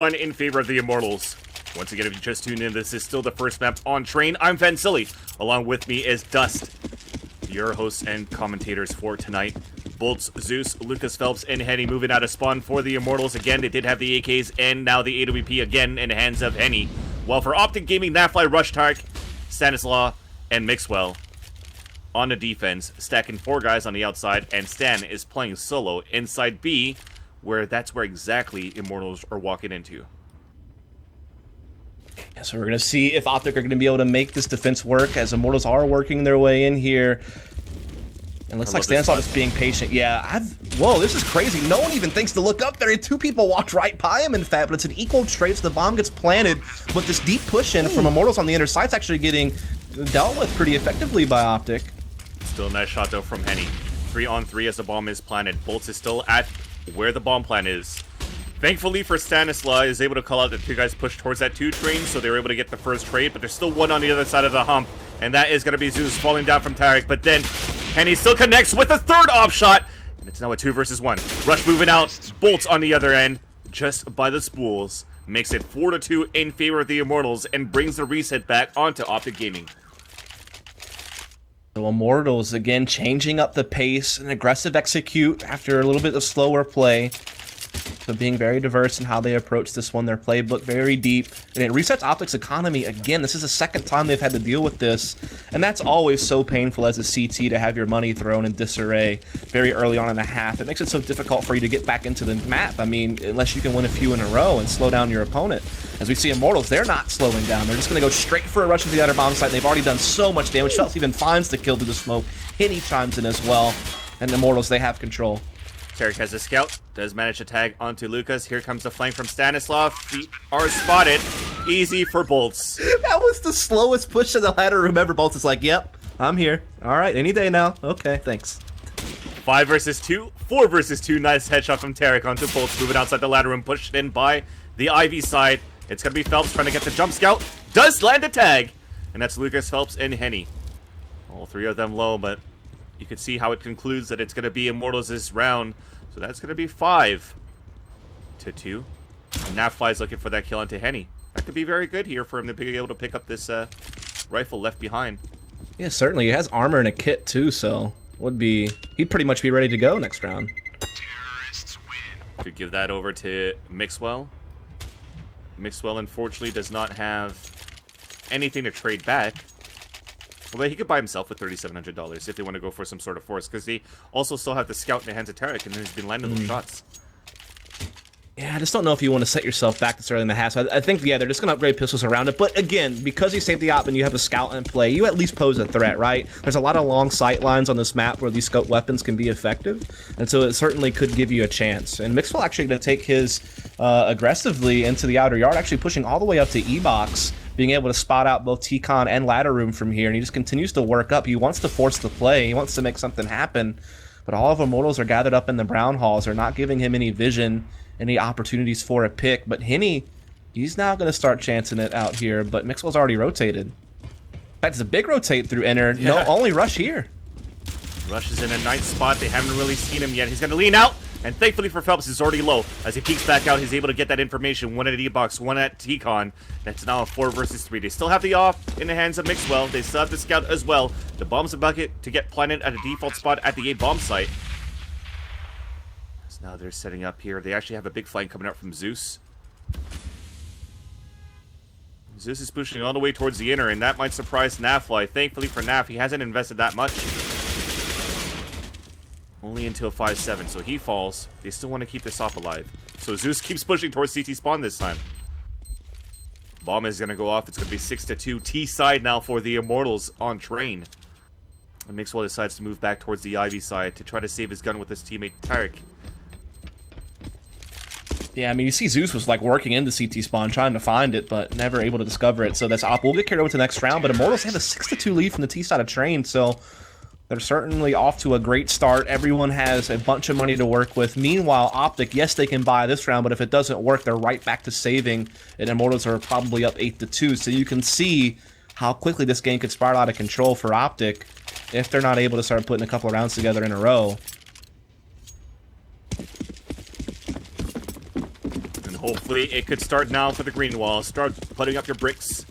One in favor of the Immortals. Once again, if you just tuned in, this is still the first map on Train. I'm Van Silly. Along with me is Dust, your hosts and commentators for tonight. Bolts, Zeus, Lucas Phelps, and Henny moving out of spawn for the Immortals. Again, they did have the AKs and now the AWP again in the hands of Henny. While for OpTic Gaming, Nafly, Rush Tark, Stanislaw, and Mixwell on the defense, stacking 4 guys on the outside, and Stan is playing solo inside B, where that's where exactly Immortals are walking into. Yeah, so we're going to see if OpTic are going to be able to make this defense work, as Immortals are working their way in here. And looks like Stanislaw is being patient. Yeah, whoa, this is crazy. No one even thinks to look up there. 2 people walked right by him, in fact, but it's an equal trade, so the bomb gets planted. But this deep push in from Immortals on the inner side's actually getting dealt with pretty effectively by OpTic. Still a nice shot, though, from Henny. 3-on-3 as the bomb is planted. Bolts is still at where the bomb plant is. Thankfully for Stanislaw, is able to call out the 2 guys push towards that 2 train, so they were able to get the first trade, but there's still 1 on the other side of the hump, and that is going to be Zeus falling down from Tarek, but then Henny still connects with a 3rd op shot, and it's now a 2 versus 1. Rush moving out, Bolts on the other end, just by the spools, makes it 4-2 in favor of the Immortals, and brings the reset back onto OpTic Gaming. So Immortals, again, changing up the pace, and aggressive execute after a little bit of slower play. So being very diverse in how they approach this one, their playbook very deep, and it resets OpTic's economy again. This is the 2nd time they've had to deal with this, and that's always so painful as a CT to have your money thrown in disarray very early on in the half. It makes it so difficult for you to get back into the map. I mean, unless you can win a few in a row and slow down your opponent. As we see Immortals, they're not slowing down. They're just going to go straight for a rush into the other bomb site. They've already done so much damage. Phelps even finds the kill through the smoke. Henny chimes in as well, and Immortals, they have control. Tarek has a scout, does manage to tag onto Lucas. Here comes the flank from Stanislaw. Feet are spotted. Easy for Bolts. That was the slowest push to the ladder. Remember, Bolts is like, yep, I'm here. All right, any day now. Okay, thanks. 5 versus 2, 4 versus 2. Nice headshot from Tarek onto Bolts, moving outside the ladder room, pushed in by the Ivy side. It's going to be Phelps trying to get the jump scout. Does land a tag. And that's Lucas, Phelps, and Henny. All 3 of them low, but you can see how it concludes that it's going to be Immortals this round. So that's going to be 5-2. And Nafly's looking for that kill onto Henny. That could be very good here for him to be able to pick up this rifle left behind. Yeah, certainly. He has armor and a kit too, so he'd pretty much be ready to go next round. Could give that over to Mixwell. Mixwell, unfortunately, does not have anything to trade back. Although he could buy himself with $3,700 if they want to go for some sort of force, because they also still have the scout in the hands of Tarek, and he's been landing those shots. Yeah, I just don't know if you want to set yourself back this early in the half. So I think, yeah, they're just going to upgrade pistols around it. But again, because you save the op and you have a scout in play, you at least pose a threat, right? There's a lot of long sight lines on this map where these scout weapons can be effective, and so it certainly could give you a chance. And Mixwell actually going to take his aggressively into the outer yard, actually pushing all the way up to E-Box, being able to spot out both T-Con and ladder room from here, and he just continues to work up. He wants to force the play. He wants to make something happen, but all of Immortals are gathered up in the brown halls. They're not giving him any vision, any opportunities for a pick, but Henny, he's now going to start chancing it out here, but Mixwell's already rotated. In fact, it's a big rotate through enter. Yeah. No, only Rush here. Rush is in a nice spot. They haven't really seen him yet. He's going to lean out. And thankfully for Phelps, he's already low. As he peeks back out, he's able to get that information. 1 at E-Box, 1 at T-Con. That's now a 4 versus 3. They still have the off in the hands of Mixwell. They still have the scout as well. The bomb's a bucket to get planted at a default spot at the A-bomb site. So now they're setting up here. They actually have a big flank coming out from Zeus. Zeus is pushing all the way towards the inner, and that might surprise Nafly. Thankfully for Naf, he hasn't invested that much. Only until 5-7, so he falls. They still want to keep this op alive. So Zeus keeps pushing towards CT spawn this time. Bomb is going to go off. It's going to be 6-2. T side now for the Immortals on Train. And Mixwell decides to move back towards the Ivy side to try to save his gun with his teammate Tarek. Yeah, I mean, you see Zeus was like working into CT spawn, trying to find it, but never able to discover it. So that's op. We'll get carried over to the next round, but Immortals have a 6-2 lead from the T side of Train, so they're certainly off to a great start. Everyone has a bunch of money to work with. Meanwhile, OpTic, yes, they can buy this round, but if it doesn't work, they're right back to saving, and Immortals are probably up 8-2. So you can see how quickly this game could spiral out of control for OpTic if they're not able to start putting a couple of rounds together in a row. Hopefully it could start now for the green wall. Start putting up your bricks.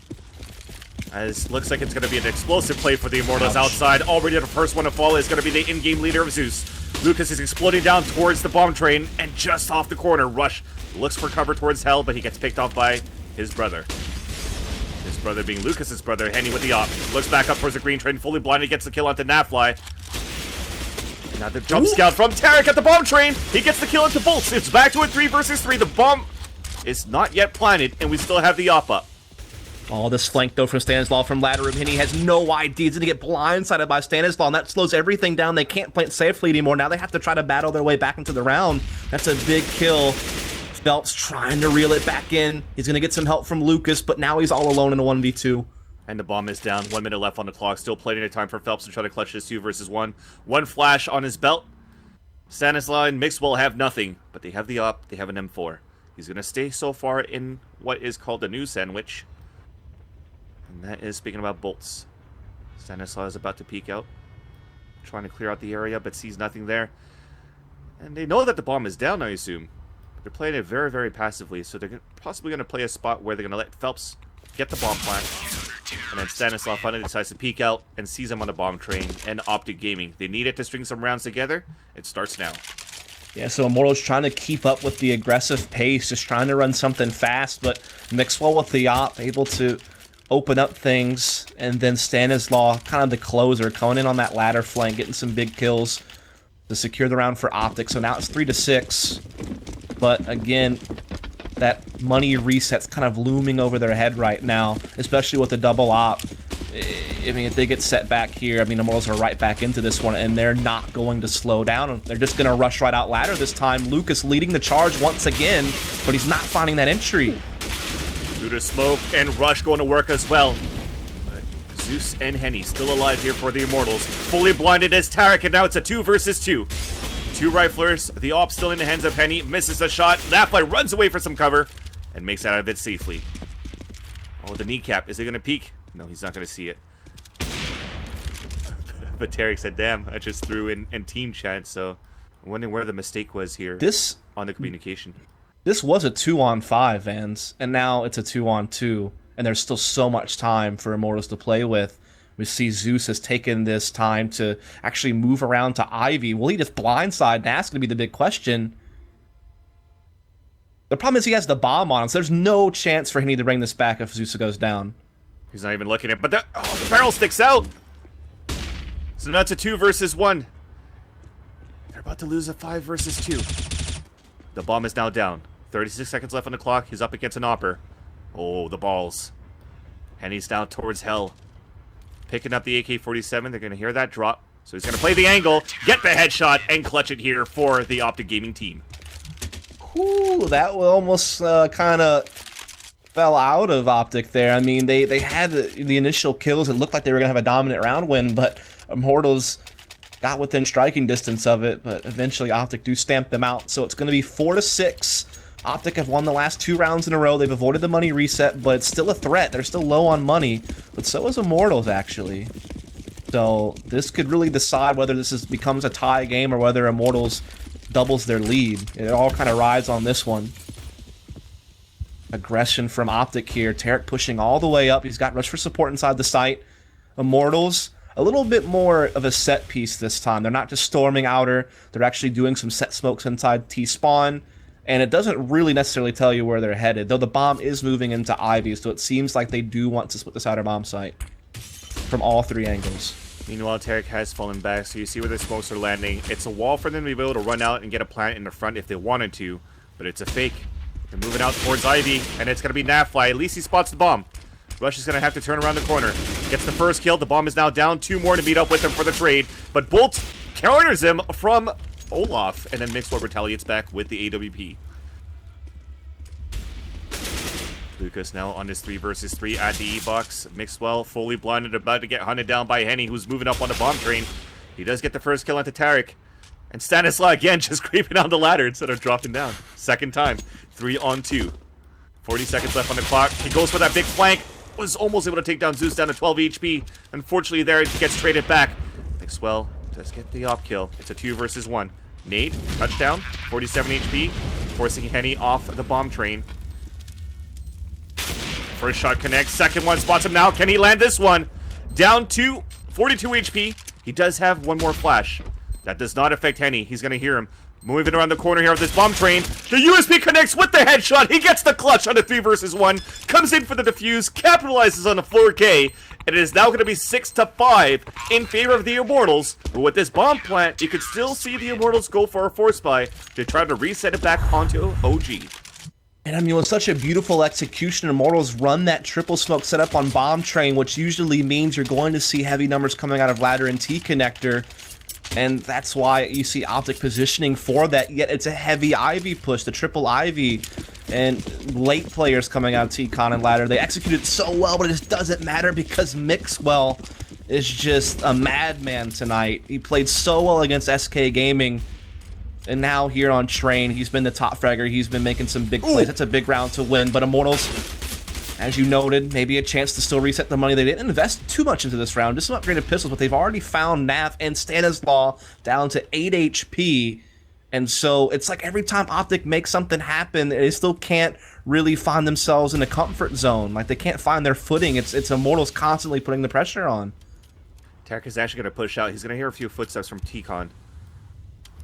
As looks like it's going to be an explosive play for the Immortals outside. Already the first one to fall is going to be the in-game leader of Zeus. Lucas is exploding down towards the bomb train, and just off the corner, Rush looks for cover towards Hell, but he gets picked off by his brother. His brother being Lucas's brother, Henny with the op. Looks back up towards the green train, fully blinded, gets the kill onto Nafly. Now the jump scout from Tarek at the bomb train. He gets the kill into Bolts. It's back to a 3 versus 3. The bomb is not yet planted, and we still have the op up. Oh, this flank, though, from Stanislaw from ladder room. Henny has no idea. He's going to get blindsided by Stanislaw, and that slows everything down. They can't plant safely anymore. Now they have to try to battle their way back into the round. That's a big kill. Phelps trying to reel it back in. He's going to get some help from Lucas, but now he's all alone in a 1v2. And the bomb is down. 1 minute left on the clock. Still plenty of time for Phelps to try to clutch this 2 versus 1. One flash on his belt. Stanislaw and Mixwell have nothing, but they have the op. They have an M4. He's going to stay so far in what is called the new sandwich. And that is speaking about bolts. Stanislaw is about to peek out, trying to clear out the area, but sees nothing there. And they know that the bomb is down, I assume. But they're playing it very, very passively, so they're possibly going to play a spot where they're going to let Phelps get the bomb plant. And then Stanislaw finally decides to peek out and sees him on the bomb train and OpTic Gaming. They needed to string some rounds together. It starts now. Yeah, so Immortals trying to keep up with the aggressive pace, just trying to run something fast, but Mixwell with the op, able to open up things, and then Stanislaw, kind of the closer, coming in on that ladder flank, getting some big kills to secure the round for OpTic. So now it's 3-6, but again, that money reset's kind of looming over their head right now, especially with the double op. I mean, if they get set back here, I mean, Immortals are right back into this one, and they're not going to slow down. They're just going to rush right out ladder this time. Lucas leading the charge once again, but he's not finding that entry. Through the smoke, and Rush going to work as well. But Zeus and Henny still alive here for the Immortals. Fully blinded as Tarek, and now it's a 2 versus 2. 2 riflers, the op still in the hands of Henny, misses a shot. Nafly runs away for some cover, and makes out of it safely. Oh, the kneecap, is he going to peek? No, he's not going to see it. But Tarek said, damn, I just threw in team chat, so I'm wondering where the mistake was here on the communication. This was a 2-on-5, Vans, and now it's a 2-on-2, and there's still so much time for Immortals to play with. We see Zeus has taken this time to actually move around to Ivy. Will he just blindside? That's going to be the big question. The problem is he has the bomb on him, so there's no chance for him to bring this back if Zeus goes down. He's not even looking at it, but the barrel sticks out! So now it's a 2 versus 1. They're about to lose a 5 versus 2. The bomb is now down. 36 seconds left on the clock. He's up against an opper. Oh, the balls. Henny's down towards Hell. Picking up the AK-47. They're going to hear that drop. So he's going to play the angle, get the headshot, and clutch it here for the OpTic Gaming team. Ooh, that almost kind of fell out of OpTic there. I mean, they had the initial kills. It looked like they were going to have a dominant round win, but Immortals got within striking distance of it, but eventually OpTic do stamp them out. So it's going to be 4-6. OpTic have won the last 2 rounds in a row. They've avoided the money reset, but it's still a threat. They're still low on money, but so is Immortals, actually. So this could really decide whether this becomes a tie game or whether Immortals doubles their lead. It all kind of rides on this one. Aggression from OpTic here. Tarek pushing all the way up. He's got rush for support inside the site. Immortals, a little bit more of a set piece this time. They're not just storming outer. They're actually doing some set smokes inside T-spawn. And it doesn't really necessarily tell you where they're headed, though the bomb is moving into Ivy, so it seems like they do want to split this outer bomb site from all 3 angles. Meanwhile, Tarek has fallen back, so you see where the smokes are landing. It's a wall for them to be able to run out and get a plant in the front if they wanted to, but it's a fake. They're moving out towards Ivy, and it's going to be Nafly. At least he spots the bomb. Rush is going to have to turn around the corner. Gets the first kill. The bomb is now down. 2 more to meet up with him for the trade, but Bolt counters him from Olaf, and then Mixwell retaliates back with the AWP. Lucas now on his 3 versus 3 at the E-box. Mixwell fully blinded, about to get hunted down by Henny, who's moving up on the bomb train. He does get the first kill onto Tarek. And Stanislaw again just creeping on the ladder instead of dropping down. Second time. 3-on-2. 40 seconds left on the clock. He goes for that big flank. Was almost able to take down Zeus down to 12 HP. Unfortunately there, he gets traded back. Mixwell does get the op kill. It's a 2 versus 1. Nade, touchdown, 47 HP. forcing Henny off the bomb train. First shot connects, second one spots him now. Can he land this one? Down to 42 HP. He does have one more flash. That does not affect Henny. He's going to hear him. Moving around the corner here with this bomb train. The USP connects with the headshot. He gets the clutch on a 3 versus 1. Comes in for the defuse. Capitalizes on the 4K. And it is now going to be 6-5 in favor of the Immortals. But with this bomb plant, you could still see the Immortals go for a force buy to try to reset it back onto OG. And I mean, with such a beautiful execution, Immortals run that triple smoke setup on bomb train, which usually means you're going to see heavy numbers coming out of ladder and T connector. And that's why you see OpTic positioning for that, yet it's a heavy Ivy push, the triple Ivy, and late players coming out of T-Con and ladder. They executed so well, but it just doesn't matter because Mixwell is just a madman tonight. He played so well against SK Gaming, and now here on Train, he's been the top fragger. He's been making some big plays. That's a big round to win, but Immortals, as you noted, maybe a chance to still reset the money. They didn't invest too much into this round, just some upgraded pistols, but they've already found Nav and Stanislaw down to 8 HP. And so it's like every time OpTic makes something happen, they still can't really find themselves in a comfort zone. Like, they can't find their footing. It's Immortals constantly putting the pressure on. Tarek is actually going to push out. He's going to hear a few footsteps from T-Con.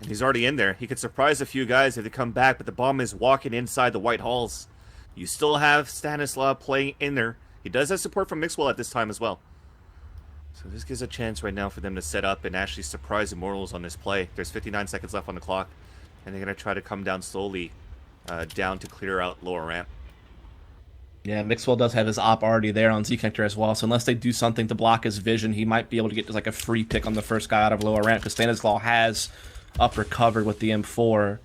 And he's already in there. He could surprise a few guys if they come back, but the bomb is walking inside the white halls. You still have Stanislaw playing in there. He does have support from Mixwell at this time as well. So this gives a chance right now for them to set up and actually surprise Immortals on this play. There's 59 seconds left on the clock, and they're going to try to come down slowly down to clear out lower ramp. Yeah, Mixwell does have his op already there on Z-Connector as well, so unless they do something to block his vision, he might be able to get just like a free pick on the first guy out of lower ramp, because Stanislaw has upper covered with the M4.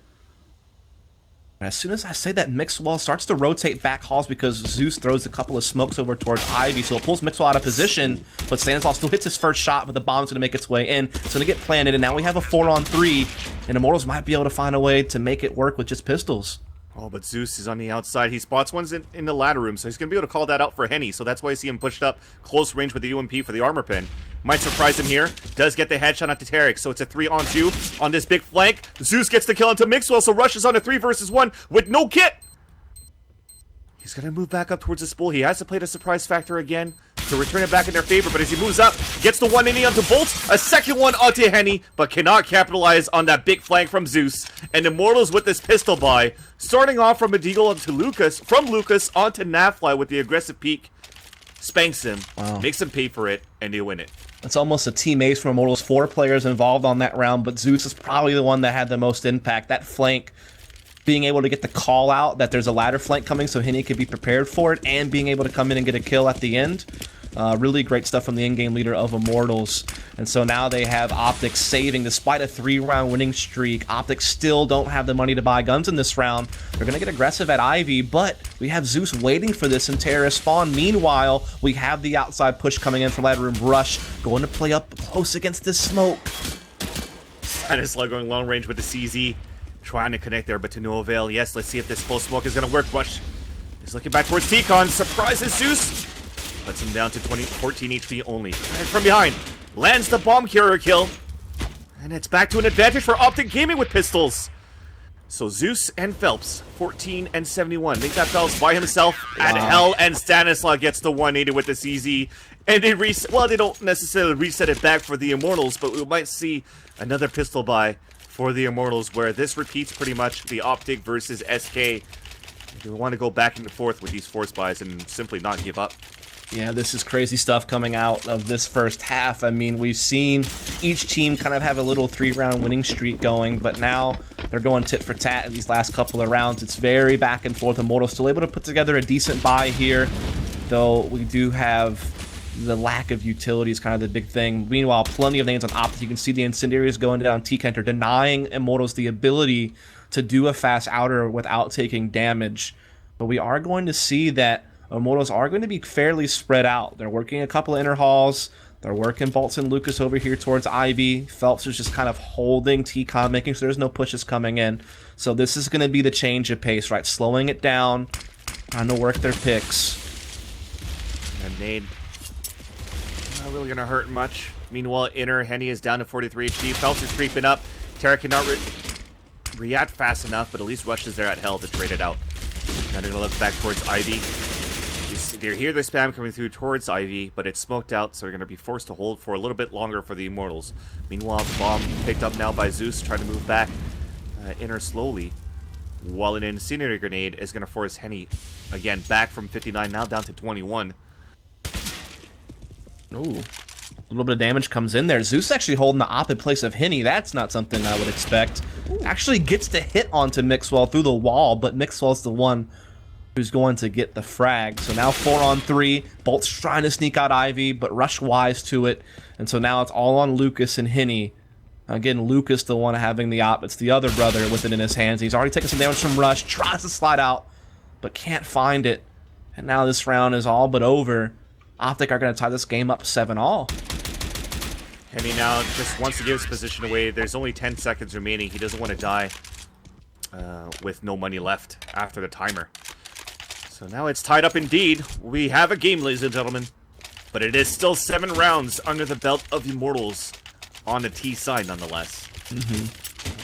As soon as I say that, Mixwell starts to rotate back halls because Zeus throws a couple of smokes over towards Ivy, so it pulls Mixwell out of position, but Stanislaw still hits his first shot, but the bomb's going to make its way in. It's going to get planted, and now we have a 4-on-3, and Immortals might be able to find a way to make it work with just pistols. Oh, but Zeus is on the outside. He spots ones in the ladder room, so he's going to be able to call that out for Henny. So that's why you see him pushed up close range with the UMP for the armor pin. Might surprise him here. Does get the headshot onto Tarek, so it's a 3-on-2 on this big flank. Zeus gets the kill onto Mixwell, so rushes on a 3 versus 1 with no kit. He's going to move back up towards the spool. He has to play the surprise factor again to return it back in their favor, but as he moves up, gets the 180 onto Bolt, a second one onto Henny, but cannot capitalize on that big flank from Zeus. And Immortals with this pistol buy, starting off from Medigal onto Lucas, from Lucas onto Nafly with the aggressive peek, spanks him, makes him pay for it, and they win it. It's almost a team ace for Immortals. 4 players involved on that round, but Zeus is probably the one that had the most impact. That flank, being able to get the call out that there's a ladder flank coming so Henny could be prepared for it, and being able to come in and get a kill at the end. Really great stuff from the in-game leader of Immortals. And so now they have OpTic saving. Despite a 3-round winning streak, OpTic still don't have the money to buy guns in this round. They're going to get aggressive at Ivy, but we have Zeus waiting for this in terrorist spawn. Meanwhile, we have the outside push coming in from ladder room. Rush going to play up close against this smoke. Stanislaw going long range with the CZ. Trying to connect there, but to no avail. Yes, let's see if this full smoke is going to work. Rush is looking back towards T-Con. Surprises Zeus. Lets him down to 14 HP only. And from behind, lands the bomb carrier kill. And it's back to an advantage for OpTic Gaming with pistols. So Zeus and Phelps, 14 and 71. Make that Phelps by himself at hell, and Stanislaw gets the 180 with the CZ. And they well, they don't necessarily reset it back for the Immortals, but we might see another pistol buy for the Immortals, where this repeats pretty much the OpTic versus SK. You want to go back and forth with these force buys and simply not give up. Yeah, this is crazy stuff coming out of this first half. I mean, we've seen each team kind of have a little 3-round winning streak going, but now they're going tit for tat in these last couple of rounds. It's very back and forth. Immortals still able to put together a decent buy here, though we do have the lack of utility is kind of the big thing. Meanwhile, plenty of names on OpTic. You can see the incendiaries going down T-Kenter, denying Immortals the ability to do a fast outer without taking damage. But we are going to see that Immortals are going to be fairly spread out. They're working a couple of inner halls. They're working Bolts and Lucas over here towards Ivy. Phelps is just kind of holding T-Con, making sure there's no pushes coming in. So this is going to be the change of pace, right? Slowing it down, trying to work their picks. And nade. Not really going to hurt much. Meanwhile, inner Henny is down to 43 HP. Phelps is creeping up. Tarek cannot react fast enough, but at least Rush is there at hell to trade it out. Now they're going to look back towards Ivy. They hear the spam coming through towards Ivy, but it's smoked out, so they're going to be forced to hold for a little bit longer for the Immortals. Meanwhile, the bomb picked up now by Zeus, trying to move back inner slowly, while an incendiary grenade is going to force Henny, again, back from 59, now down to 21. Ooh. A little bit of damage comes in there. Zeus actually holding the op in place of Henny. That's not something I would expect. Actually gets to hit onto Mixwell through the wall, but Mixwell's the one who's going to get the frag. So now 4-on-3. Bolt's trying to sneak out Ivy, but Rush wise to it. And so now it's all on Lucas and Henny. Again, Lucas the one having the op. It's the other brother with it in his hands. He's already taken some damage from Rush. Tries to slide out, but can't find it. And now this round is all but over. OpTic are going to tie this game up 7-all. Henny now just wants to give his position away. There's only 10 seconds remaining. He doesn't want to die with no money left after the timer. So now it's tied up indeed. We have a game, ladies and gentlemen. But it is still 7 rounds under the belt of Immortals on the T side, nonetheless.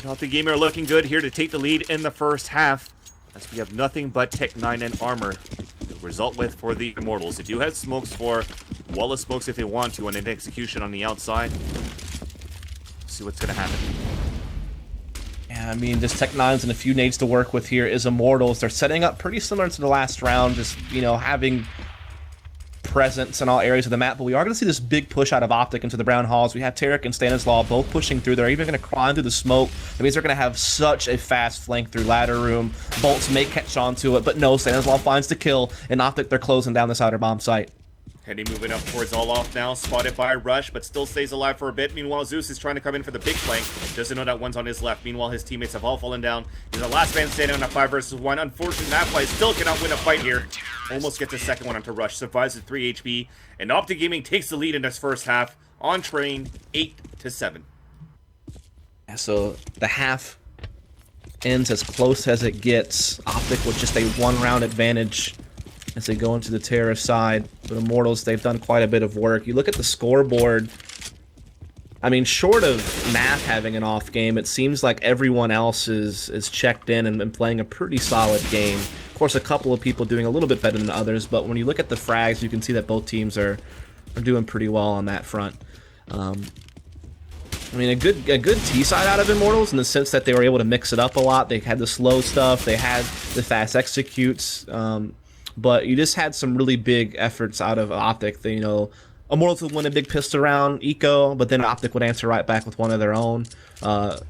OpTic Gamer looking good here to take the lead in the first half, as we have nothing but Tech 9 and armor to result with for the Immortals. They do have smokes for wall of smokes if they want to, and an execution on the outside. See what's going to happen. Yeah, I mean, just Tech 9s and a few nades to work with here is Immortals. They're setting up pretty similar to the last round, just, you know, having presence in all areas of the map, but we are going to see this big push out of OpTic into the brown halls. We have Tarek and Stanislaw both pushing through. They're even going to climb through the smoke. That means they're going to have such a fast flank through ladder room. Bolts may catch on to it, but no, Stanislaw finds the kill, and OpTic, they're closing down this outer bomb site. Henny moving up towards all off now, spotted by Rush, but still stays alive for a bit. Meanwhile, Zeus is trying to come in for the big flank. Doesn't know that one's on his left. Meanwhile, his teammates have all fallen down. He's the last man standing on a 5 versus 1. Unfortunately, Napfly still cannot win a fight here. Almost gets a second one onto Rush. Survives with 3 HP. And OpTic Gaming takes the lead in this first half on train 8-7. Yeah, so the half ends as close as it gets. OpTic with just a 1-round advantage as they go into the terrorist side. But Immortals, they've done quite a bit of work. You look at the scoreboard, I mean, short of Math having an off game, it seems like everyone else is checked in and playing a pretty solid game. Of course, a couple of people doing a little bit better than others, but when you look at the frags, you can see that both teams are doing pretty well on that front. I mean, a good T side out of Immortals in the sense that they were able to mix it up a lot. They had the slow stuff, they had the fast executes, but you just had some really big efforts out of OpTic. You know, Immortals would win a big pistol round, Eco, but then OpTic would answer right back with one of their own.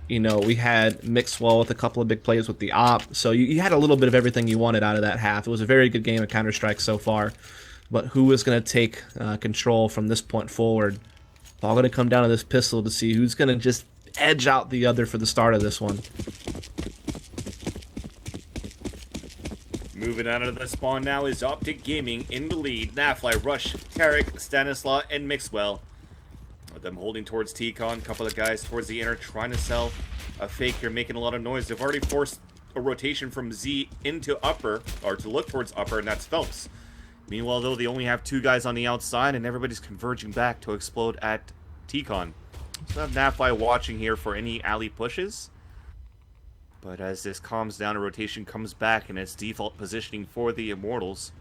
You know, we had Mixwell with a couple of big plays with the op, so you had a little bit of everything you wanted out of that half. It was a very good game of Counter-Strike so far, but who is going to take control from this point forward? It's all going to come down to this pistol to see who's going to just edge out the other for the start of this one. Moving out of the spawn now is OpTic Gaming in the lead. Napfly, Rush, Tarek, Stanislaw, and Mixwell. With them holding towards T-Con. A couple of guys towards the inner trying to sell a fake here, making a lot of noise. They've already forced a rotation from Z into upper, or to look towards upper, and that's Phelps. Meanwhile, though, they only have 2 guys on the outside, and everybody's converging back to explode at T-Con. So I have Napfly watching here for any alley pushes. But as this calms down, a rotation comes back in its default positioning for the Immortals.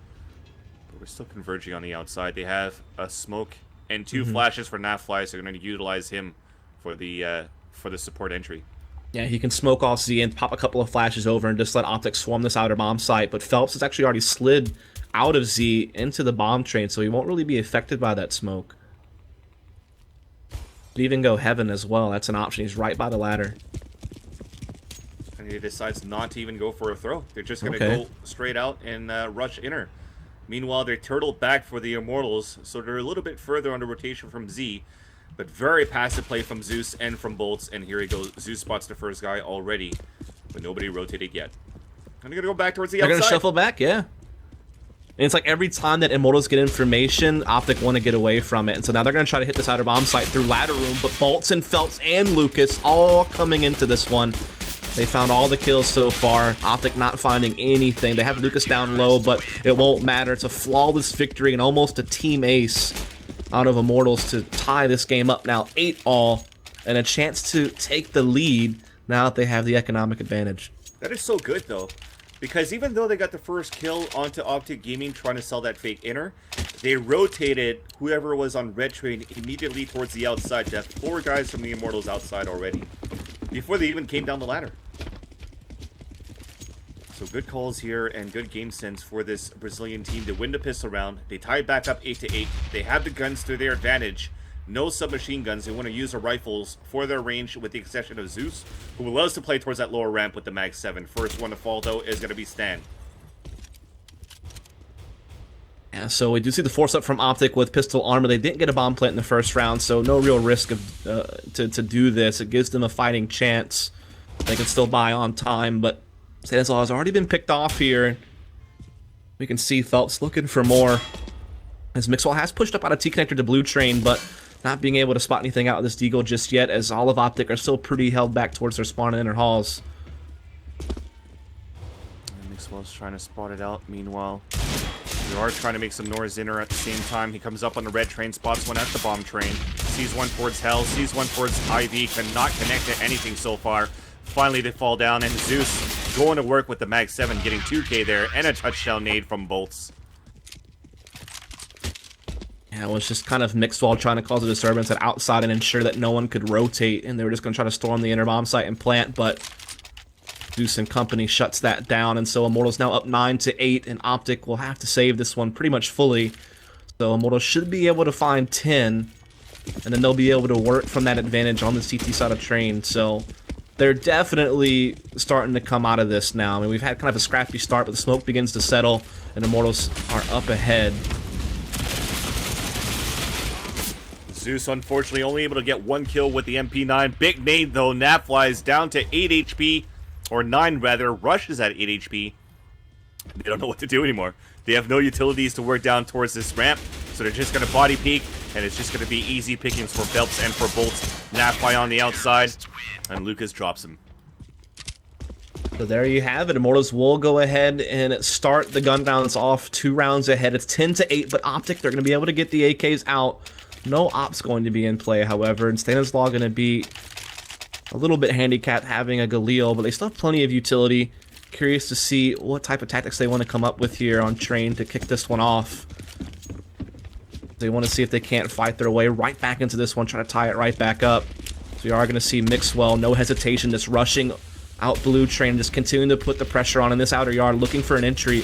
But we're still converging on the outside. They have a smoke and 2 flashes for Napfly, so they're going to utilize him for the support entry. Yeah, he can smoke off Z and pop a couple of flashes over and just let OpTic swarm this outer bomb site. But Phelps has actually already slid out of Z into the bomb train, so he won't really be affected by that smoke. Could even go Heaven as well. That's an option. He's right by the ladder. And he decides not to even go for a throw. They're just going to go straight out and rush inner. Meanwhile, they turtle back for the Immortals, so they're a little bit further on the rotation from Z. But very passive play from Zeus and from Bolts, and here he goes. Zeus spots the first guy already, but nobody rotated yet. And they're going to go back towards the outside. They're going to shuffle back, yeah. And it's like every time that Immortals get information, OpTic want to get away from it. And so now they're going to try to hit this outer bomb site through ladder room, but Bolts and Phelps and Lucas all coming into this one. They found all the kills so far. OpTic not finding anything. They have Lucas down low, but it won't matter. It's a flawless victory and almost a team ace out of Immortals to tie this game up now 8-all and a chance to take the lead now that they have the economic advantage. That is so good, though. Because even though they got the first kill onto OpTic Gaming trying to sell that fake inner, they rotated whoever was on red train immediately towards the outside. They have 4 guys from the Immortals outside already, before they even came down the ladder. So good calls here and good game sense for this Brazilian team to win the pistol round. They tied back up 8-8. They have the guns to their advantage. No submachine guns. They want to use the rifles for their range, with the exception of Zeus, who loves to play towards that lower ramp with the Mag 7. First one to fall, though, is going to be Stan. Yeah, so we do see the force up from OpTic with pistol armor. They didn't get a bomb plant in the first round, so no real risk of to do this. It gives them a fighting chance. They can still buy on time, but Stanislaw has already been picked off here. We can see Phelps looking for more. As Mixwell has pushed up out of T-connector to blue train, but not being able to spot anything out of this Deagle just yet, as all of OpTic are still pretty held back towards their spawn in inner halls. And Mixwell's trying to spot it out. Meanwhile, we are trying to make some noise inner at the same time. He comes up on the red train, spots one at the bomb train, sees one towards Hell, sees one towards IV, cannot connect to anything so far. Finally, they fall down, and Zeus going to work with the Mag 7, getting 2K there, and a touchdown nade from Bolts. Yeah, it was just kind of Mixwell trying to cause a disturbance at outside and ensure that no one could rotate, and they were just going to try to storm the inner bomb site and plant, but Zeus and company shuts that down, and so Immortals now up 9-8, and OpTic will have to save this one pretty much fully. So Immortals should be able to find 10, and then they'll be able to work from that advantage on the CT side of train. So they're definitely starting to come out of this now. I mean, we've had kind of a scrappy start, but the smoke begins to settle, and Immortals are up ahead. Zeus, unfortunately, only able to get 1 kill with the MP9. Big nade, though. Nap flies down to 8 HP, or 9 rather. Rush is at 8 HP. They don't know what to do anymore. They have no utilities to work down towards this ramp, so they're just going to body peek, and it's just going to be easy pickings for Phelps and for Bolts. Napfly on the outside, and Lucas drops him. So there you have it. Immortals will go ahead and start the gun rounds off 2 rounds ahead. It's 10-8, but OpTic, they're going to be able to get the AKs out. No ops going to be in play, however, and Stanislaw going to be a little bit handicapped having a Galil, but they still have plenty of utility. Curious to see what type of tactics they want to come up with here on train to kick this one off. They want to see if they can't fight their way right back into this one, try to tie it right back up. So we are going to see Mixwell, no hesitation, just rushing out blue train, just continuing to put the pressure on in this outer yard, looking for an entry.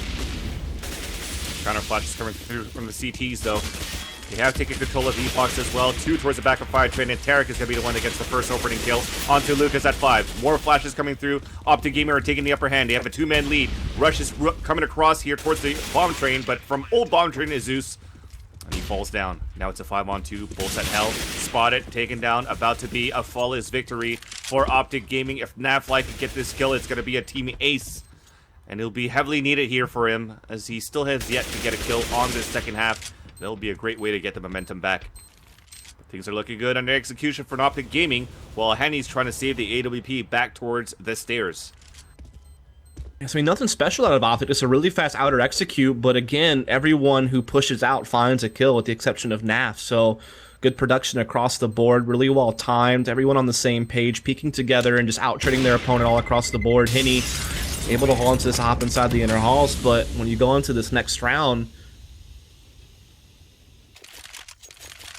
Counter flashes coming through from the CTs, though. They have taken control of E-Fox as well. 2 towards the back of 5 train, and Tarek is going to be the one that gets the first opening kill onto Lucas at 5. More flashes coming through. OpTic Gamer are taking the upper hand. They have a 2-man lead. Rush is coming across here towards the bomb train, but from old bomb train is Zeus. And he falls down. Now it's a 5-on-2. Bolts at Hell. Spotted, taken down. About to be a flawless victory for OpTic Gaming. If Nafly can get this kill, it's going to be a team ace. And it'll be heavily needed here for him, as he still has yet to get a kill on this second half. That'll be a great way to get the momentum back. But things are looking good under execution for OpTic Gaming, while Henny's trying to save the AWP back towards the stairs. Yes, I mean, nothing special out of OpTic, just a really fast outer execute, but again, everyone who pushes out finds a kill with the exception of Naf, so good production across the board, really well timed, everyone on the same page, peeking together and just out-trading their opponent all across the board. Henny able to hold into this hop inside the inner halls, but when you go into this next round,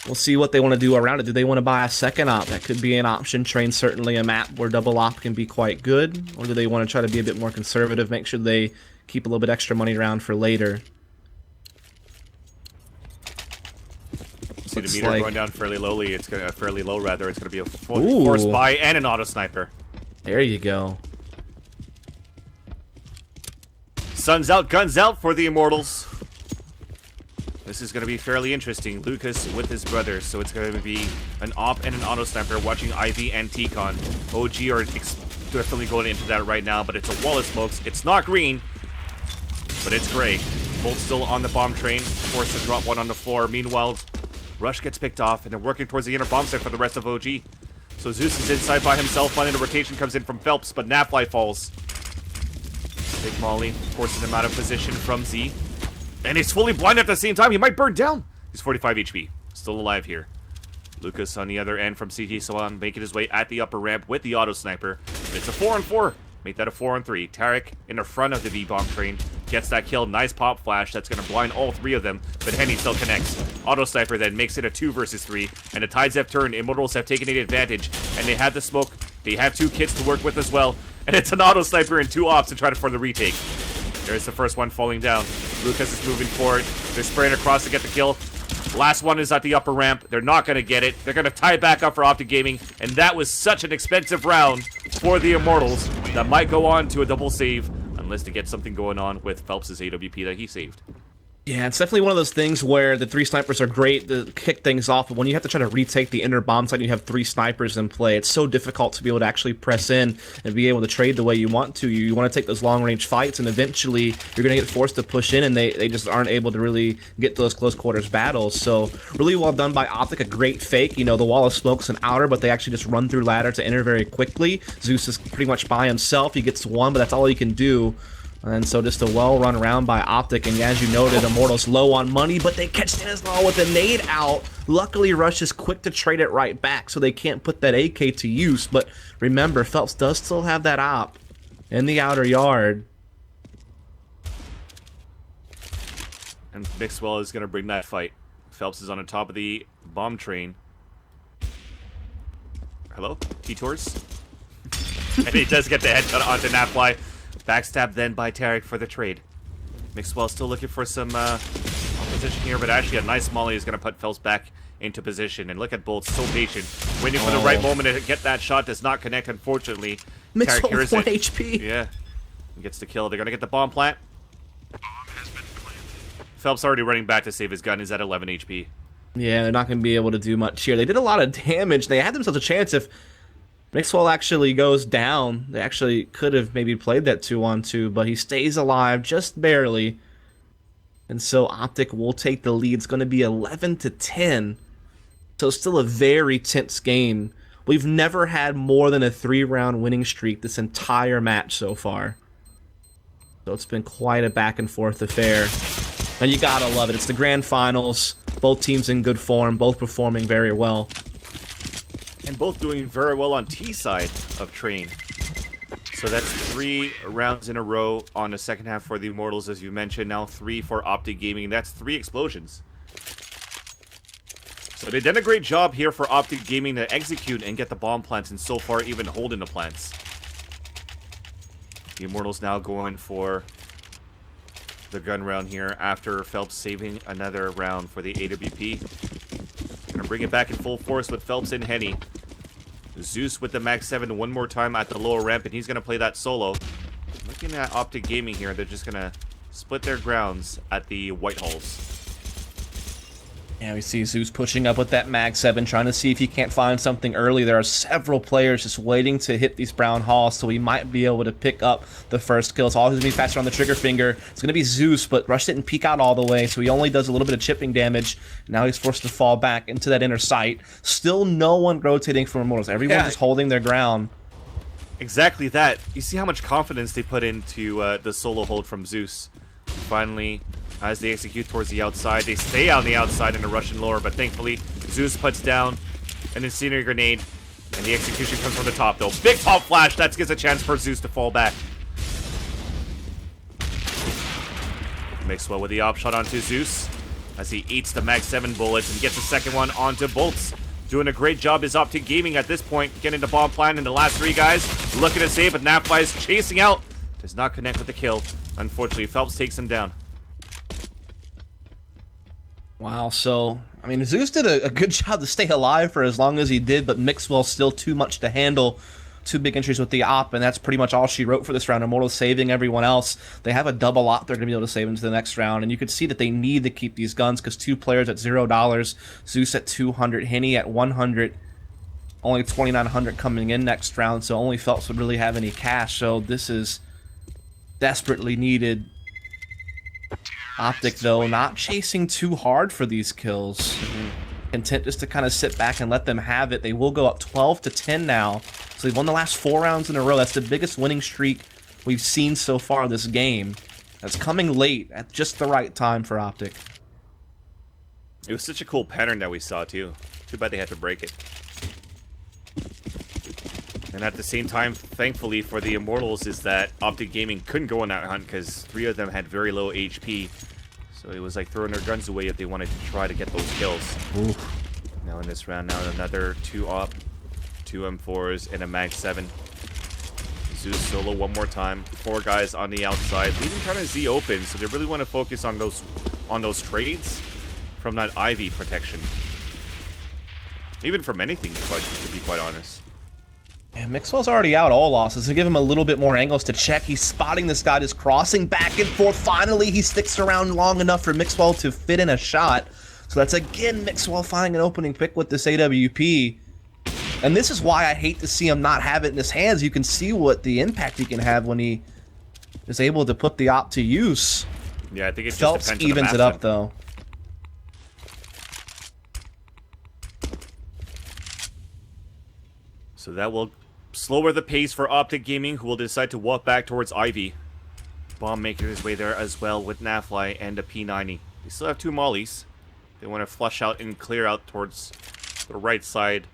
we'll see what they want to do around it. Do they want to buy a second op? That could be an option. Train certainly a map where double op can be quite good. Or do they want to try to be a bit more conservative, make sure they keep a little bit extra money around for later? See the meter going down fairly lowly. It's gonna fairly low rather. It's gonna be a forced buy and an auto sniper. There you go. Sun's out, guns out for the Immortals. This is going to be fairly interesting. Lucas with his brother, so it's going to be an op and an auto sniper watching Ivy and T-Con. OG are definitely going into that right now, but it's a wall of smokes. It's not green, but it's gray. Bolt still on the bomb train, forced to drop one on the floor. Meanwhile, Rush gets picked off, and they're working towards the inner bomb site for the rest of OG. So Zeus is inside by himself. Finally, the rotation comes in from Phelps, but Nafly falls. Big Molly forces him out of position from Z. And he's fully blind at the same time. He might burn down. He's 45 HP. Still alive here. Lucas on the other end from CT Salon making his way at the upper ramp with the auto sniper. It's a 4-on-4. Make that a 4-on-3. Tarek in the front of the B-bomb train gets that kill. Nice pop flash. That's going to blind all three of them, but Henny still connects. Auto Sniper then makes it a 2 versus 3, and the tides have turned. Immortals have taken the advantage, and they have the smoke. They have 2 kits to work with as well, and it's an Auto Sniper and 2 ops to try for the retake. There's the first one falling down. Lucas is moving forward. They're spraying across to get the kill. Last one is at the upper ramp. They're not going to get it. They're going to tie it back up for OpTic Gaming, and that was such an expensive round for the Immortals that might go on to a double save unless they get something going on with Phelps' AWP that he saved. Yeah, it's definitely one of those things where the 3 snipers are great to kick things off, but when you have to try to retake the inner bomb site and you have 3 snipers in play, it's so difficult to be able to actually press in and be able to trade the way you want to. You want to take those long-range fights, and eventually you're going to get forced to push in, and they just aren't able to really get those close-quarters battles. So really well done by OpTic, a great fake. You know, the wall of smoke's an outer, but they actually just run through ladder to enter very quickly. Zeus is pretty much by himself. He gets 1, but that's all he can do. And so just a well-run round by OpTic, and as you noted, Immortals low on money, but they catch Stanislaw with a nade out. Luckily, Rush is quick to trade it right back, so they can't put that AK to use. But remember, Phelps does still have that op in the outer yard. And Mixwell is going to bring that fight. Phelps is on the top of the bomb train. Hello? T-Tours? And he does get the headshot onto Napfly. Backstab then by Tarek for the trade. Mixwell still looking for some opposition here, but actually a nice molly is going to put Phelps back into position. And look at Bolt, so patient, waiting for the right moment to get that shot. Does not connect, unfortunately. Mixwell 1 HP. Yeah, he gets the kill. They're going to get the bomb plant. Phelps already running back to save his gun. Is at 11 HP. Yeah, they're not going to be able to do much here. They did a lot of damage. They had themselves a chance if Mixwell actually goes down. They actually could have maybe played that 2-on-2, but he stays alive just barely. And so OpTic will take the lead. It's going to be 11-10. So still a very tense game. We've never had more than a 3-round winning streak this entire match so far. So it's been quite a back-and-forth affair. And you gotta love it. It's the grand finals. Both teams in good form, both performing very well. And both doing very well on T side of Train. So that's 3 rounds in a row on the second half for the Immortals, as you mentioned. Now 3 for OpTic Gaming. That's 3 explosions. So they've done a great job here for OpTic Gaming to execute and get the bomb plants, and so far even holding the plants. The Immortals now going for the gun round here after Phelps saving another round for the AWP. Gonna bring it back in full force with Phelps and Henny. Zeus with the Max 7 one more time at the lower ramp, and he's gonna play that solo. Looking at OpTic Gaming here, they're just gonna split their grounds at the White Halls. Yeah, we see Zeus pushing up with that Mag 7, trying to see if he can't find something early. There are several players just waiting to hit these brown halls, so he might be able to pick up the first kill. It's all going to be faster on the trigger finger. It's going to be Zeus, but Rush didn't peek out all the way, so he only does a little bit of chipping damage. Now he's forced to fall back into that inner sight. Still no one rotating from Immortals. Everyone's just holding their ground. Exactly that. You see how much confidence they put into the solo hold from Zeus. Finally, as they execute towards the outside, they stay on the outside in the Russian lower, but thankfully Zeus puts down an incendiary grenade, and the execution comes from the top though. Big pop flash, that gives a chance for Zeus to fall back. Mixwell with the op shot onto Zeus as he eats the Mag 7 bullets and gets the second one onto Bolts. Doing a great job is OpTic Gaming at this point, getting the bomb plant, and the last 3 guys looking to save, but Napfly is chasing out. Does not connect with the kill. Unfortunately, Phelps takes him down. Wow, so, I mean, Zeus did a good job to stay alive for as long as he did, but Mixwell's still too much to handle. 2 big entries with the op, and that's pretty much all she wrote for this round. Immortals saving everyone else. They have a double op they're going to be able to save into the next round, and you can see that they need to keep these guns because 2 players at $0, Zeus at 200, Henny at 100, only 2,900 coming in next round, so only Phelps would really have any cash, so this is desperately needed. OpTic, though, not chasing too hard for these kills. Content just to kind of sit back and let them have it. They will go up 12-10 now. So they've won the last 4 rounds in a row. That's the biggest winning streak we've seen so far this game. That's coming late at just the right time for OpTic. It was such a cool pattern that we saw, too. Too bad they had to break it. And at the same time, thankfully for the Immortals, is that OpTic Gaming couldn't go on that hunt because 3 of them had very low HP. So it was like throwing their guns away if they wanted to try to get those kills. Oof. Now in this round, now another 2 op, 2 M4s, and a Mag 7. Zeus solo one more time. 4 guys on the outside, leaving kind of Z open, so they really want to focus on those trades from that Ivy protection. Even from anything, to be quite honest. Yeah, Mixwell's already out all losses. To give him a little bit more angles to check. He's spotting this guy just crossing back and forth. Finally, he sticks around long enough for Mixwell to fit in a shot. So that's again Mixwell finding an opening pick with this AWP. And this is why I hate to see him not have it in his hands. You can see what the impact he can have when he is able to put the op to use. Yeah, I think it just Phelps depends on the evens map it up, then. though. So that will slower the pace for OpTic Gaming, who will decide to walk back towards Ivy. Bomb making his way there as well with Nafly and a P90. They still have 2 mollies. They want to flush out and clear out towards the right side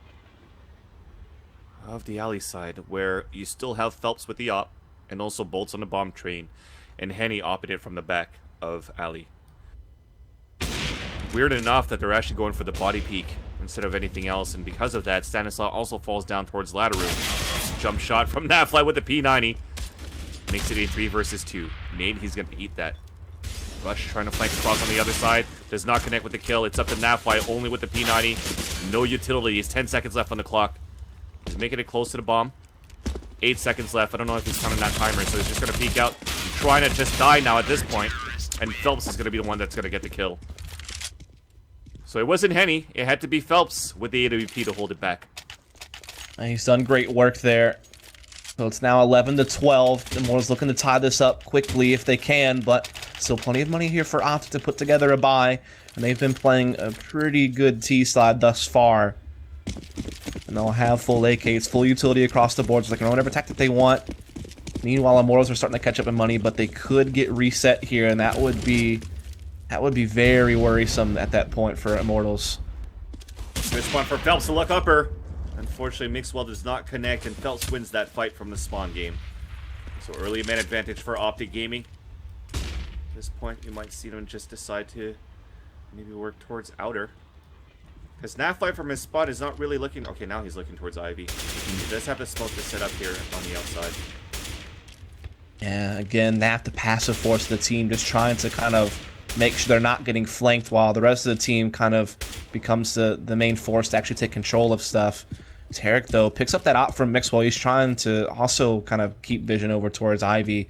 of the alley side, where you still have Phelps with the op, and also Bolts on the bomb train, and Henny opping it from the back of alley. Weird enough that they're actually going for the body peek instead of anything else, and because of that, Stanislaw also falls down towards ladder room. Jump shot from Nafly with the P90. Makes it a 3 versus 2. Nate, he's going to eat that. Rush trying to flank across on the other side. Does not connect with the kill. It's up to Nafly only with the P90. No utilities. 10 seconds left on the clock. He's making it close to the bomb. 8 seconds left. I don't know if he's counting that timer, so he's just going to peek out. Trying to just die now at this point. And Phelps is going to be the one that's going to get the kill. So it wasn't Henny. It had to be Phelps with the AWP to hold it back. He's done great work there. So it's now 11 to 12. The Immortals looking to tie this up quickly if they can, but still plenty of money here for OpTic to put together a buy. And they've been playing a pretty good T-slide thus far. And they'll have full AKs, full utility across the board, so they can run whatever tactic they want. Meanwhile, Immortals are starting to catch up in money, but they could get reset here, and that would be very worrisome at that point for Immortals. Good spawn for Phelps to look upper. Unfortunately, Mixwell does not connect, and Phelps wins that fight from the spawn game. So early man advantage for OpTic Gaming. At this point, you might see them just decide to maybe work towards outer. Because Nafly from his spot is not really looking... Okay, now he's looking towards Ivy. He does have the smoke to set up here on the outside. Yeah, again, they have to passive force the team, just trying to kind of make sure they're not getting flanked while the rest of the team kind of becomes the main force to actually take control of stuff. Tarek, though, picks up that op from Mixwell. He's trying to also kind of keep vision over towards Ivy,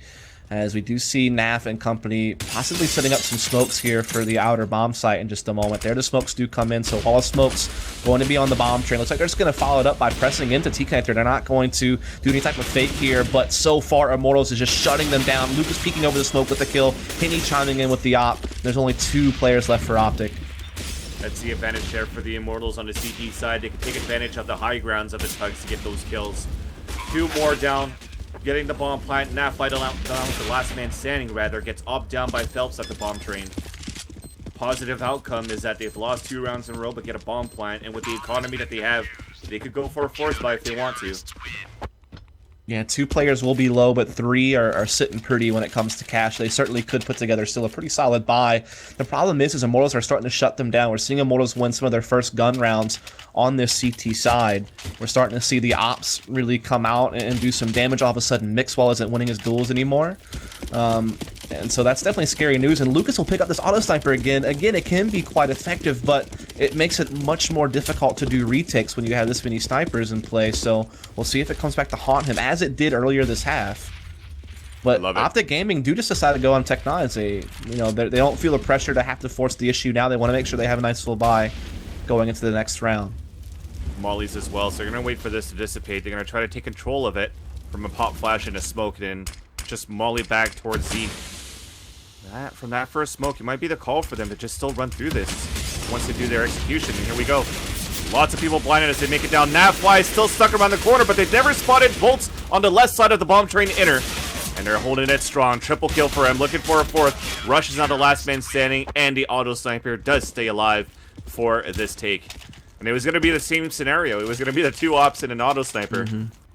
as we do see Naf and company possibly setting up some smokes here for the outer bomb site in just a moment. There the smokes do come in, so all the smokes going to be on the bomb train. Looks like they're just going to follow it up by pressing into T-Connector. They're not going to do any type of fake here, but so far Immortals is just shutting them down. Lucas peeking over the smoke with the kill. Henny chiming in with the op. There's only 2 players left for OpTic. That's the advantage there for the Immortals on the CT side. They can take advantage of the high grounds of the tugs to get those kills. 2 more down. Getting the bomb plant. Nafly down with the last man standing, rather. Gets up down by Phelps at the bomb train. Positive outcome is that they've lost 2 rounds in a row, but get a bomb plant. And with the economy that they have, they could go for a force buy if they want to. Yeah, 2 players will be low, but 3 are sitting pretty when it comes to cash. They certainly could put together still a pretty solid buy. The problem is Immortals are starting to shut them down. We're seeing Immortals win some of their first gun rounds on this CT side. We're starting to see the ops really come out and do some damage. All of a sudden, Mixwell isn't winning his duels anymore. And so that's definitely scary news. And Lucas will pick up this auto sniper again. Again, it can be quite effective, but it makes it much more difficult to do retakes when you have this many snipers in play. So we'll see if it comes back to haunt him, as it did earlier this half. But OpTic Gaming do just decide to go on Tech 9. They don't feel the pressure to have to force the issue now. They want to make sure they have a nice full buy going into the next round. Mollies as well, so they're going to wait for this to dissipate. They're going to try to take control of it from a pop flash and a smoke, then just molly back towards Z. From that first smoke, it might be the call for them to just still run through this once they do their execution. And here we go. Lots of people blinded as they make it down. Nafly still stuck around the corner, but they've never spotted Bolts on the left side of the bomb train inner. And they're holding it strong. Triple kill for him, looking for a 4th. Rush is now the last man standing, and the auto sniper does stay alive for this take. And it was going to be the same scenario. It was going to be the 2 ops and an auto sniper.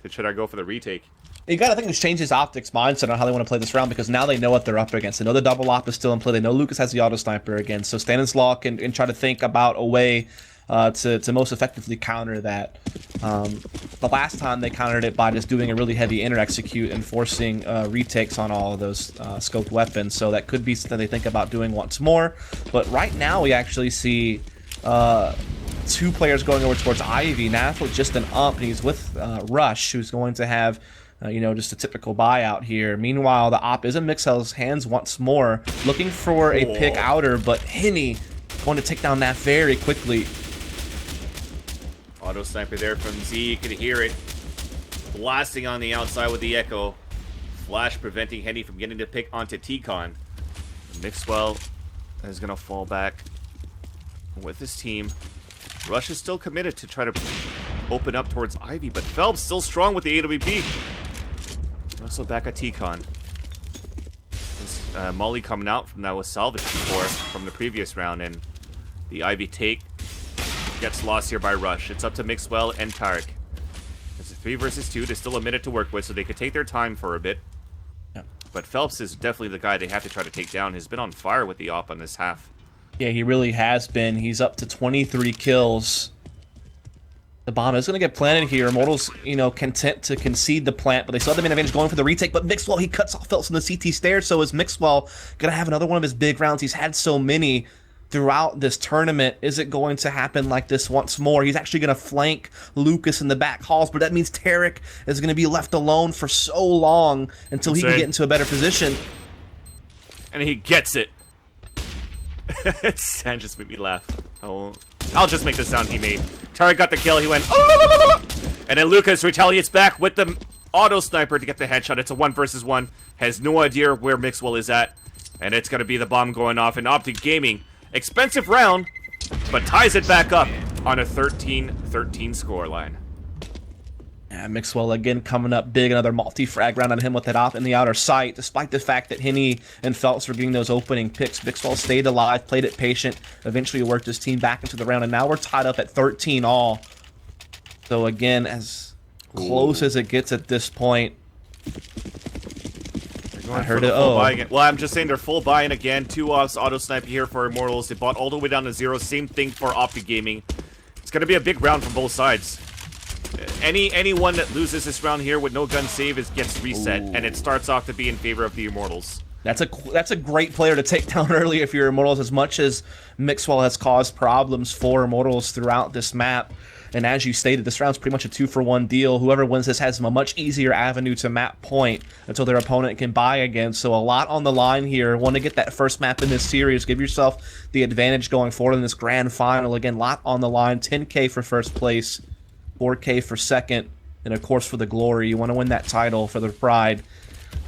to try to go for the retake. You got to think it's changed his OpTic's mindset on how they want to play this round, because now they know what they're up against. They know the double op is still in play. They know Lucas has the auto sniper again. So Stanislaw can try to think about a way to most effectively counter that. The last time they countered it by just doing a really heavy inner execute and forcing retakes on all of those scoped weapons. So that could be something they think about doing once more. But right now we actually see two players going over towards Ivy. Nath with just an ump, and he's with Rush, who's going to have just a typical buyout here. Meanwhile, the op is in Mixel's hands once more, looking for a pick outer, but Henny going to take down Nath very quickly. Auto sniper there from Z, you can hear it blasting on the outside with the echo. Flash preventing Henny from getting the pick onto T-Con. Mixwell is going to fall back with his team. Rush is still committed to try to open up towards Ivy, but Phelps still strong with the AWP. Also back at T-Con. Molly coming out from that was salvaged before from the previous round, and the Ivy take gets lost here by Rush. It's up to Mixwell and Tarek. It's a 3 versus 2. There's still a minute to work with, so they could take their time for a bit. Yeah. But Phelps is definitely the guy they have to try to take down. He's been on fire with the op on this half. Yeah, he really has been. He's up to 23 kills. The bomb is going to get planted here. Immortals, content to concede the plant, but they still have the main advantage going for the retake. But Mixwell, he cuts off Phelps in the CT stairs, so is Mixwell going to have another one of his big rounds? He's had so many throughout this tournament. Is it going to happen like this once more? He's actually going to flank Lucas in the back halls, but that means Tarek is going to be left alone for so long until he can get into a better position. And he gets it. That just made me laugh. I'll just make the sound he made. Tarek got the kill. He went, oh! And then Lucas retaliates back with the auto sniper to get the headshot. It's a 1 versus 1. Has no idea where Mixwell is at. And it's going to be the bomb going off. And OpTic Gaming, expensive round, but ties it back up on a 13-13 scoreline. Yeah, Mixwell again coming up big. Another multi-frag round on him with that op in the outer sight. Despite the fact that Henny and Phelps were getting those opening picks, Mixwell stayed alive, played it patient, eventually worked his team back into the round, and now we're tied up at 13 all. So again, as close as it gets at this point. I heard it. Well, I'm just saying they're full buy-in again. 2 offs, auto sniper here for Immortals. They bought all the way down to 0. Same thing for OpTic Gaming. It's going to be a big round from both sides. Anyone that loses this round here with no gun save gets reset, and it starts off to be in favor of the Immortals. That's a great player to take down early if you're Immortals, as much as Mixwell has caused problems for Immortals throughout this map. And as you stated, this round's pretty much a 2-for-1 deal. Whoever wins this has a much easier avenue to map point until their opponent can buy again. So a lot on the line here. Want to get that first map in this series. Give yourself the advantage going forward in this grand final. Again, lot on the line. 10K for first place, 4K for second, and of course for the glory. You want to win that title for the pride.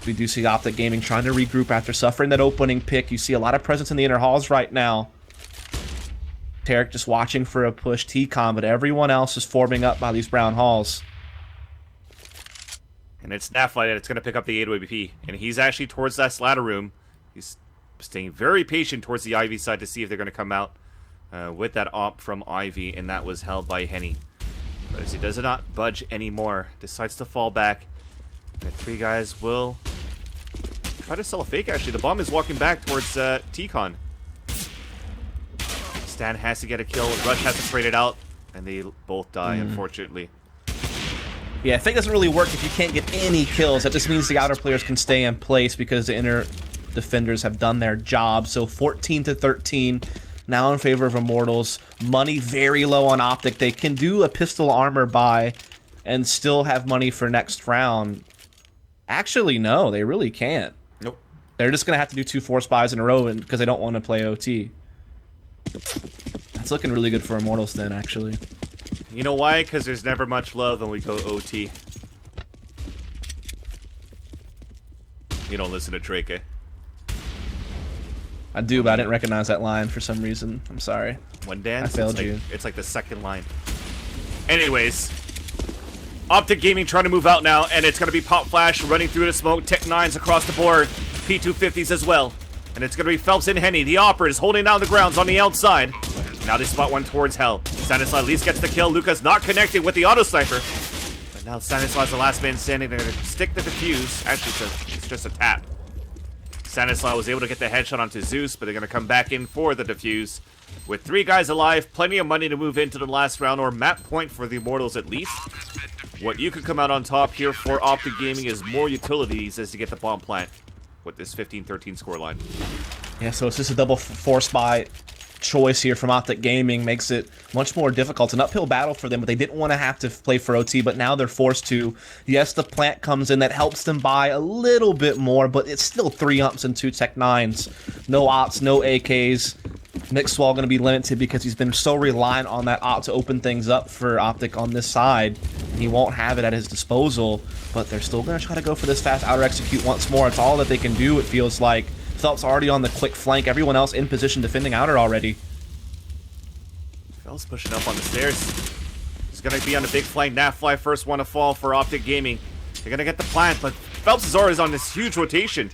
We do see OpTic Gaming trying to regroup after suffering that opening pick. You see a lot of presence in the inner halls right now. Tarek just watching for a push T-Con, but everyone else is forming up by these brown halls. And it's Snafflight that's going to pick up the AWP. And he's actually towards that ladder room. He's staying very patient towards the Ivy side to see if they're going to come out with that op from Ivy, and that was held by Henny. But as he does not budge anymore, decides to fall back. The 3 guys will try to sell a fake, actually. The bomb is walking back towards T-Con. Stan has to get a kill. Rush has to trade it out, and they both die, unfortunately. Yeah, fake doesn't really work if you can't get any kills. That just means the outer players can stay in place because the inner defenders have done their job. So 14-13, now in favor of Immortals. Money very low on OpTic. They can do a pistol armor buy and still have money for next round. Actually, no, they really can't. Nope. They're just going to have to do 2 force buys in a row because they don't want to play OT. That's looking really good for Immortals then, actually. You know why? Because there's never much love when we go OT. You don't listen to Drake, eh? I do, but I didn't recognize that line for some reason. I'm sorry. One dance? I failed you. It's like the second line. Anyways, OpTic Gaming trying to move out now, and it's going to be Pop Flash running through the smoke. Tech 9s across the board. P250s as well. And it's going to be Phelps and Henny. The Operas holding down the grounds on the outside. Now they spot one towards Hell. Stanislaw at least gets the kill. Lucas not connected with the auto sniper. But Now Stanislaus, the last man standing, they're going to stick the defuse. Actually, it's just a tap. Stanislaus was able to get the headshot onto Zeus, but they're going to come back in for the defuse. With 3 guys alive, plenty of money to move into the last round, or map point for the Immortals at least. What you could come out on top here for OpTic Gaming is more utilities as to get the bomb plant with this 15-13 scoreline. Yeah, so it's just a double force buy choice here from OpTic Gaming. Makes it much more difficult. It's an uphill battle for them, but they didn't want to have to play for OT, but now they're forced to. Yes, the plant comes in. That helps them buy a little bit more, but it's still 3 umps and 2 Tech 9s. No ops, no AKs. Mixwell going to be limited because he's been so reliant on that op to open things up for OpTic on this side. He won't have it at his disposal, but they're still going to try to go for this fast outer execute once more. It's all that they can do, it feels like. Phelps already on the quick flank. Everyone else in position defending outer already. Phelps pushing up on the stairs. He's going to be on the big flank. Nafly first one to fall for OpTic Gaming. They're going to get the plant, but Phelps is already on this huge rotation.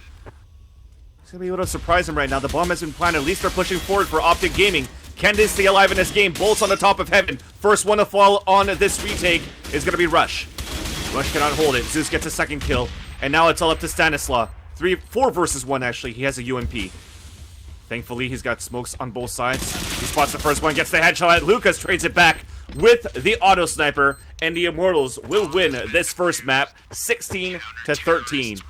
He's going to be able to surprise him right now. The bomb has been planted. At least they're pushing forward for OpTic Gaming. Can they stay alive in this game? Bolts on the top of heaven. First one to fall on this retake is going to be Rush. Rush cannot hold it. Zeus gets a second kill. And now it's all up to Stanislaus. 4 versus 1 actually. He has a UMP. Thankfully, he's got smokes on both sides. He spots the first one, gets the headshot. Lucas trades it back with the auto sniper, and the Immortals will win this first map 16-13 against